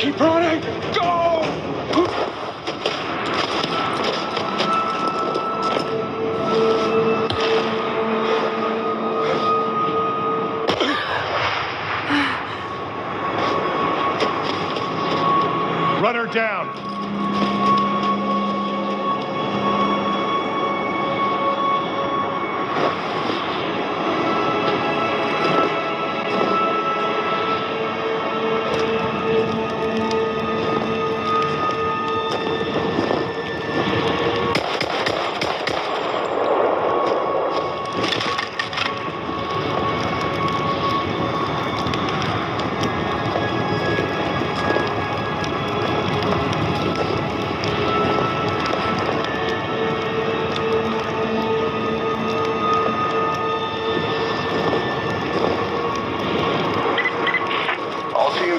Keep running! Go! Run her down!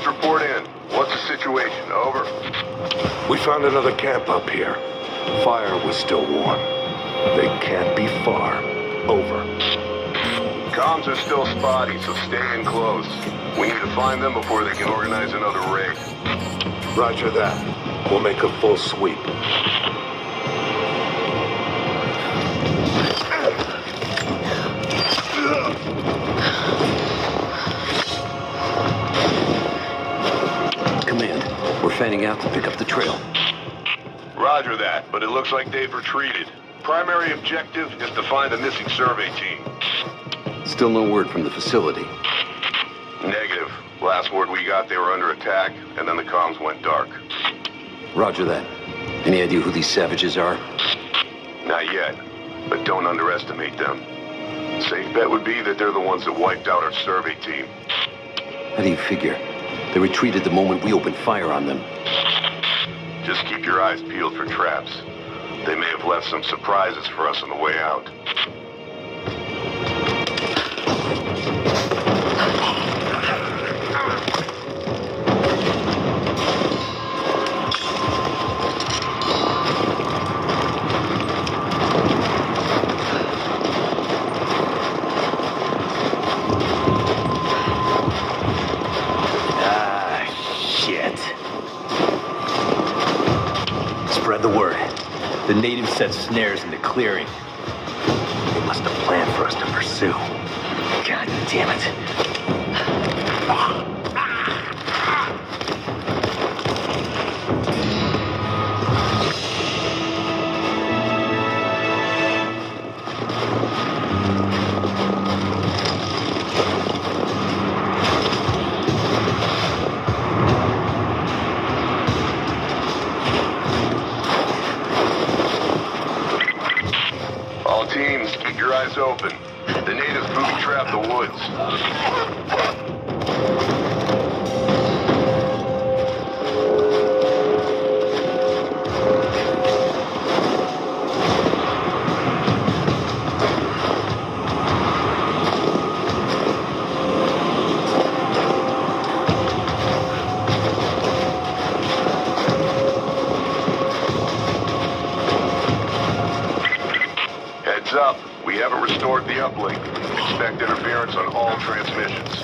Report in. What's the situation? Over. We found another camp up here. Fire was still warm. They can't be far. Over. Comms are still spotty, so stay in close. We need to find them before they can organize another raid. Roger that. We'll make a full sweep. We're fanning out to pick up the trail. Roger that, but it looks like they've retreated. Primary objective is to find the missing survey team. Still no word from the facility. Negative. Last word we got, they were under attack, and then the comms went dark. Roger that. Any idea who these savages are? Not yet, but don't underestimate them. Safe bet would be that they're the ones that wiped out our survey team. How do you figure? They retreated the moment we opened fire on them. Just keep your eyes peeled for traps. They may have left some surprises for us on the way out. Spread the word. The natives set snares in the clearing. They must have planned for us to pursue. God damn it. Teams, keep your eyes open. The natives booby-trap the woods. Heads up, we haven't restored the uplink. Expect interference on all transmissions.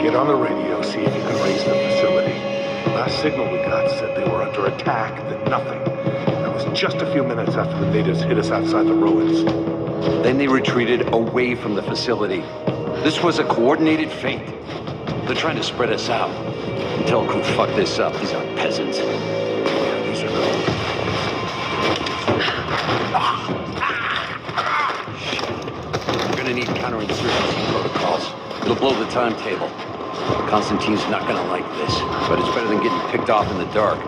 Get on the radio, see if you can raise the facility. Last signal we got said they were under attack, then nothing. That was just a few minutes after the natives hit us outside the ruins. Then they retreated away from the facility. This was a coordinated feint. They're trying to spread us out. Tell who fucked this up. These aren't peasants. Yeah, these are the... We're gonna need counterinsurgency protocols. It'll blow the timetable. Constantine's not gonna like this, but it's better than getting picked off in the dark.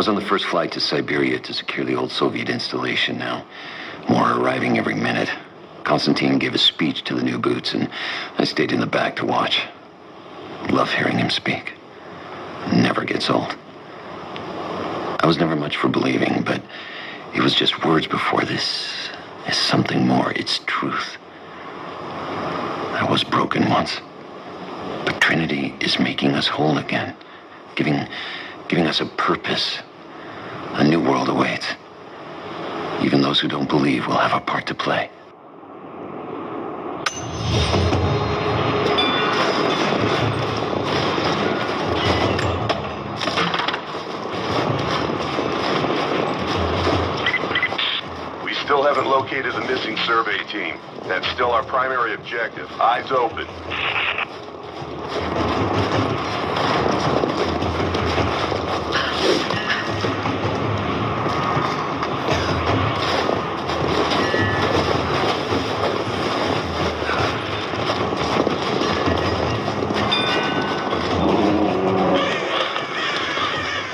was on the first flight to Siberia to secure the old Soviet installation now. More are arriving every minute. Konstantin gave a speech to the new boots, and I stayed in the back to watch. Love hearing him speak. Never gets old. I was never much for believing, but it was just words before. This is something more. It's truth. I was broken once, but Trinity is making us whole again, giving us a purpose. A new world awaits. Even those who don't believe will have a part to play. We still haven't located the missing survey team. That's still our primary objective. Eyes open.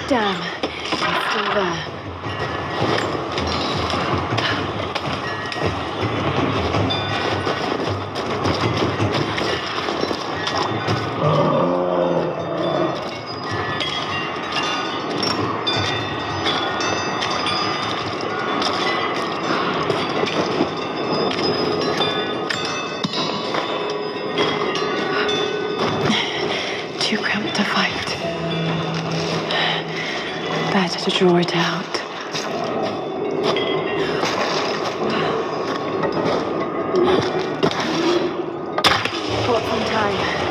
Damn, it's still there. Too cramped to fight. Better to draw it out. Bought some time.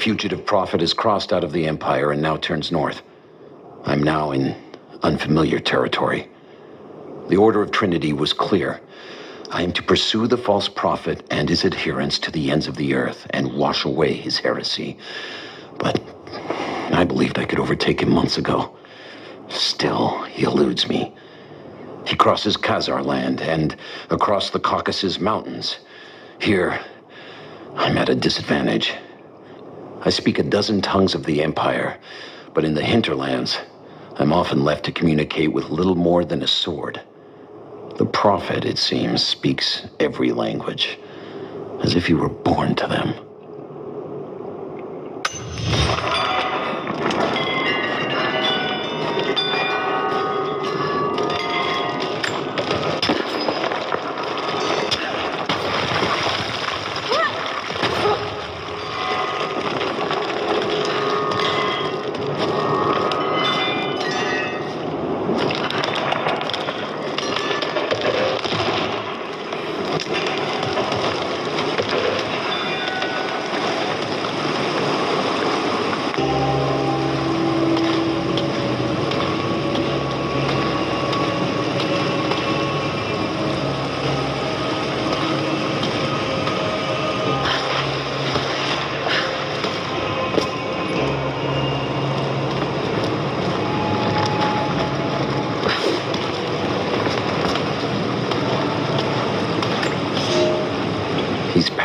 Fugitive prophet has crossed out of the Empire and now turns north. I'm now in unfamiliar territory. The order of Trinity was clear. I am to pursue the false prophet and his adherents to the ends of the earth and wash away his heresy. But I believed I could overtake him months ago. Still, he eludes me. He crosses Khazar land and across the Caucasus Mountains. Here, I'm at a disadvantage. I speak a dozen tongues of the Empire, but in the hinterlands, I'm often left to communicate with little more than a sword. The prophet, it seems, speaks every language, as if he were born to them.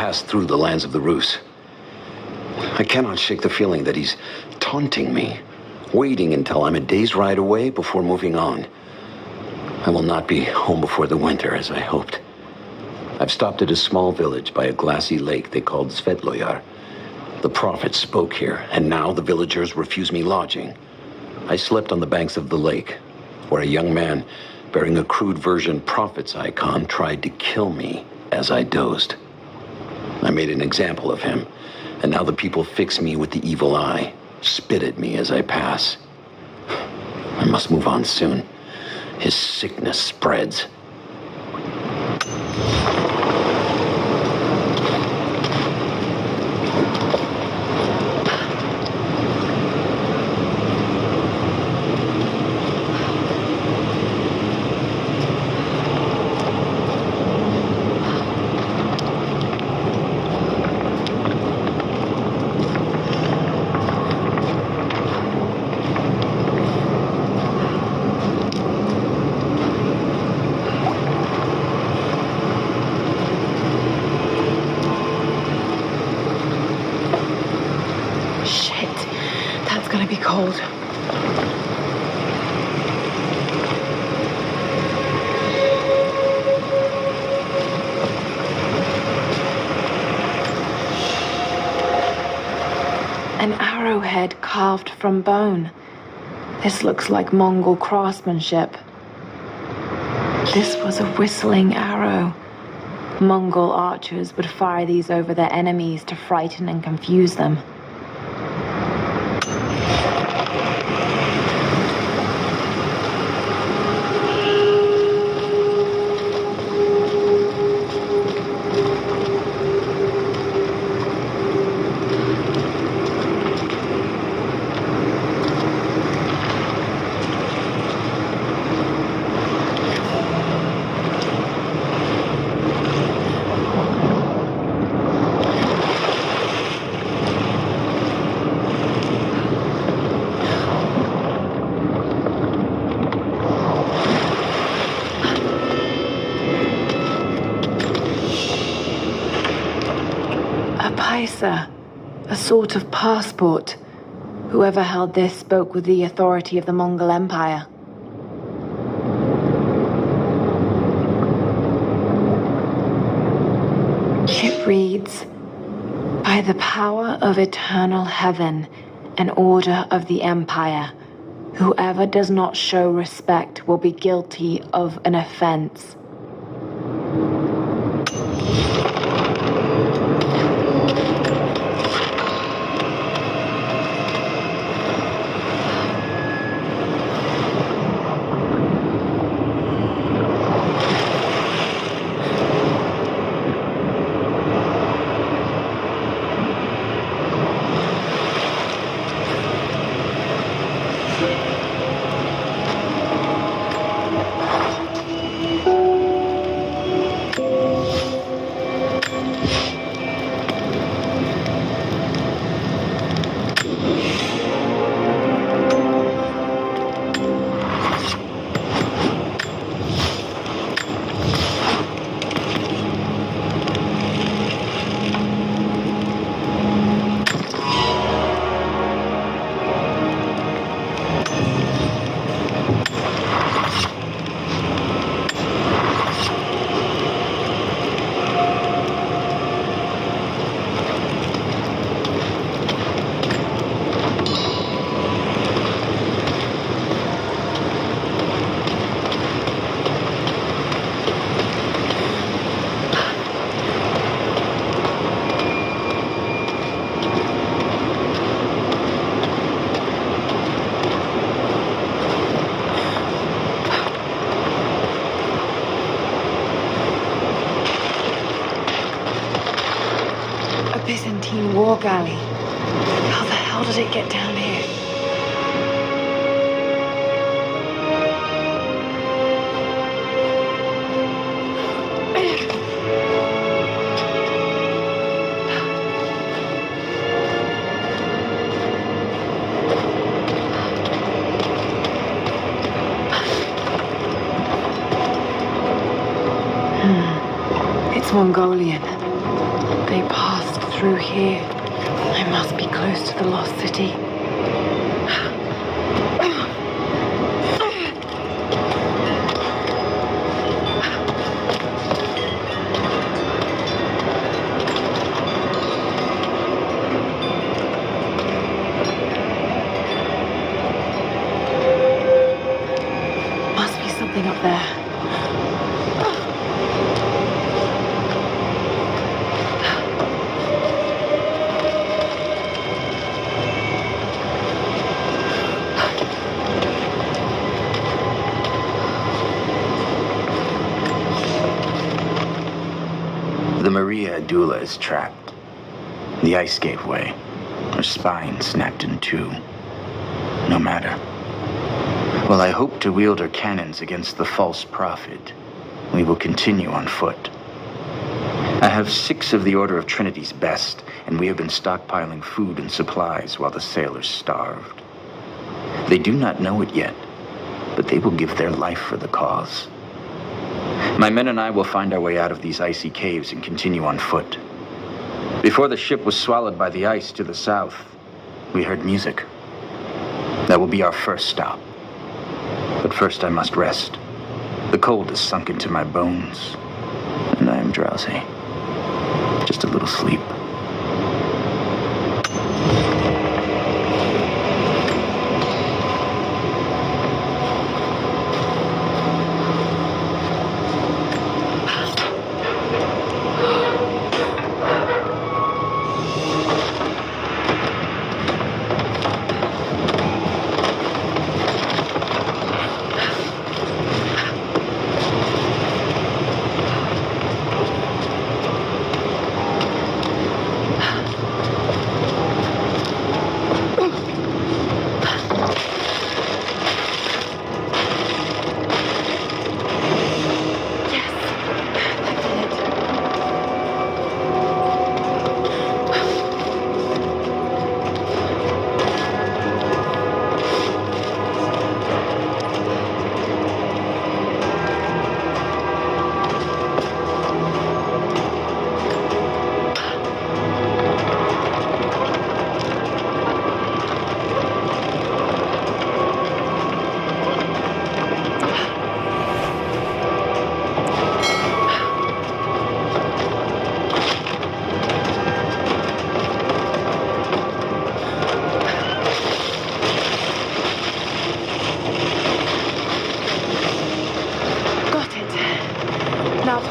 passed through the lands of the Rus. I cannot shake the feeling that he's taunting me, waiting until I'm a day's ride away before moving on. I will not be home before the winter, as I hoped. I've stopped at a small village by a glassy lake they called Svetloyar. The prophet spoke here, and now the villagers refuse me lodging. I slept on the banks of the lake, where a young man bearing a crude version prophet's icon tried to kill me as I dozed. I made an example of him, and now the people fix me with the evil eye, spit at me as I pass. I must move on soon. His sickness spreads. Cold. An arrowhead carved from bone. This looks like Mongol craftsmanship. This was a whistling arrow. Mongol archers would fire these over their enemies to frighten and confuse them. A sort of passport. Whoever held this spoke with the authority of the Mongol Empire. It reads, "By the power of eternal heaven and order of the Empire, whoever does not show respect will be guilty of an offense." Byzantine war galley. How the hell did it get down here? It's Mongolian. They passed through here. I must be close to the lost city. Must be something up there. The Maria Adula is trapped. The ice gave way. Her spine snapped in two. No matter. While I hope to wield her cannons against the false prophet, we will continue on foot. I have 6 of the Order of Trinity's best, and we have been stockpiling food and supplies while the sailors starved. They do not know it yet, but they will give their life for the cause. My men and I will find our way out of these icy caves and continue on foot. Before the ship was swallowed by the ice to the south, we heard music. That will be our first stop. But first I must rest. The cold has sunk into my bones, and I am drowsy. Just a little sleep.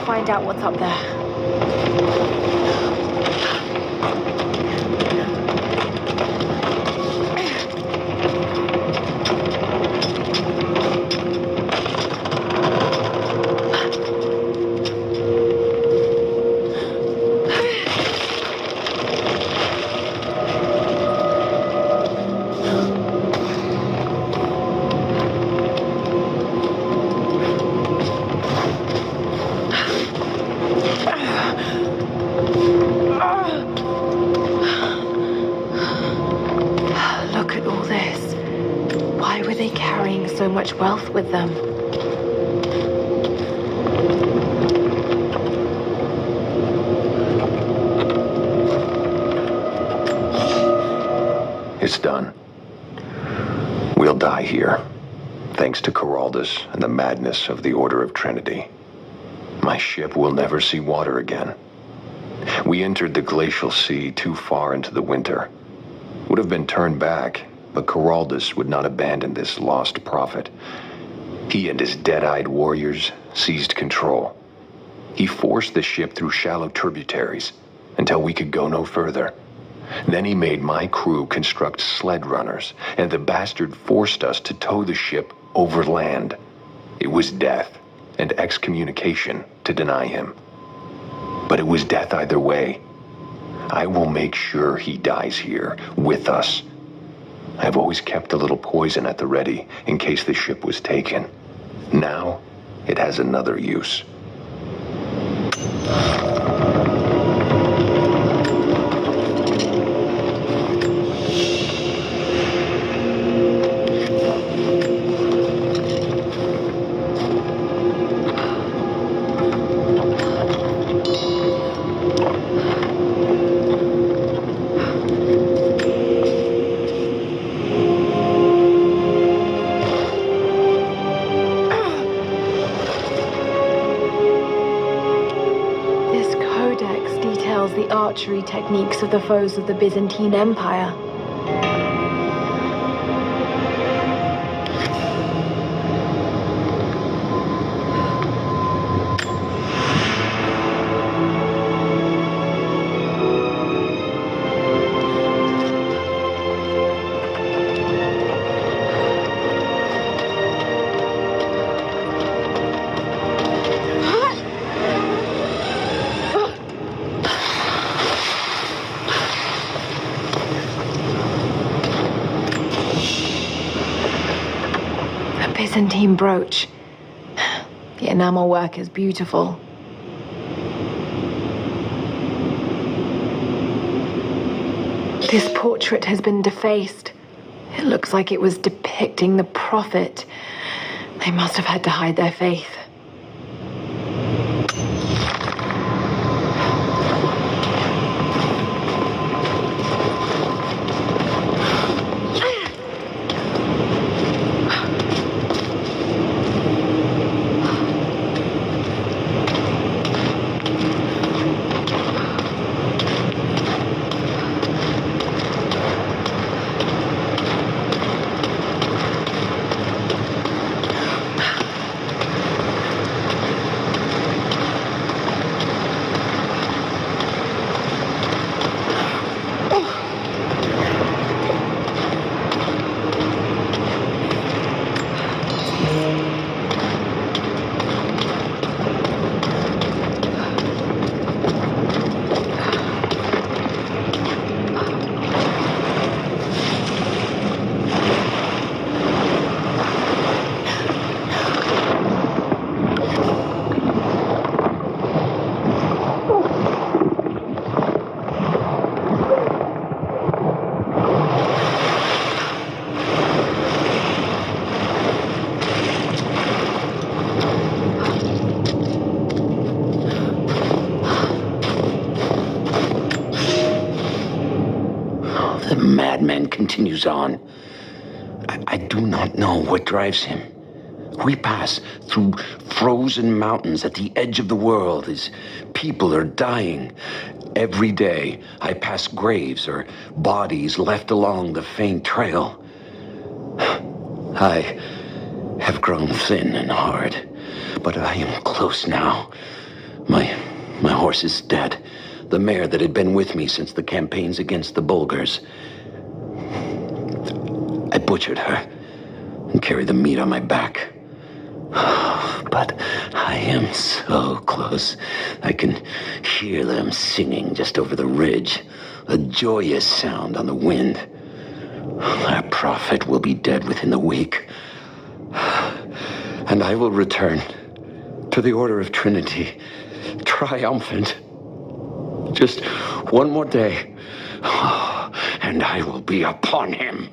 Find out what's up there. So much wealth with them. It's done. We'll die here, thanks to Coraldus and the madness of the Order of Trinity. My ship will never see water again. We entered the glacial sea too far into the winter. Would have been turned back, but Coraldus would not abandon this lost prophet. He and his dead-eyed warriors seized control. He forced the ship through shallow tributaries until we could go no further. Then he made my crew construct sled runners, and the bastard forced us to tow the ship over land. It was death and excommunication to deny him. But it was death either way. I will make sure he dies here, with us. I've always kept a little poison at the ready in case the ship was taken. Now, it has another use. the archery techniques of the foes of the Byzantine Empire. Byzantine brooch. The enamel work is beautiful. This portrait has been defaced. It looks like it was depicting the prophet. They must have had to hide their faith. The madman continues on. I do not know what drives him. We pass through frozen mountains at the edge of the world as people are dying. Every day, I pass graves or bodies left along the faint trail. I have grown thin and hard, but I am close now. My horse is dead. The mare that had been with me since the campaigns against the Bulgars. I butchered her and carried the meat on my back. But I am so close. I can hear them singing just over the ridge, a joyous sound on the wind. Our prophet will be dead within the week, and I will return to the Order of Trinity, triumphant. Just one more day, and I will be upon him.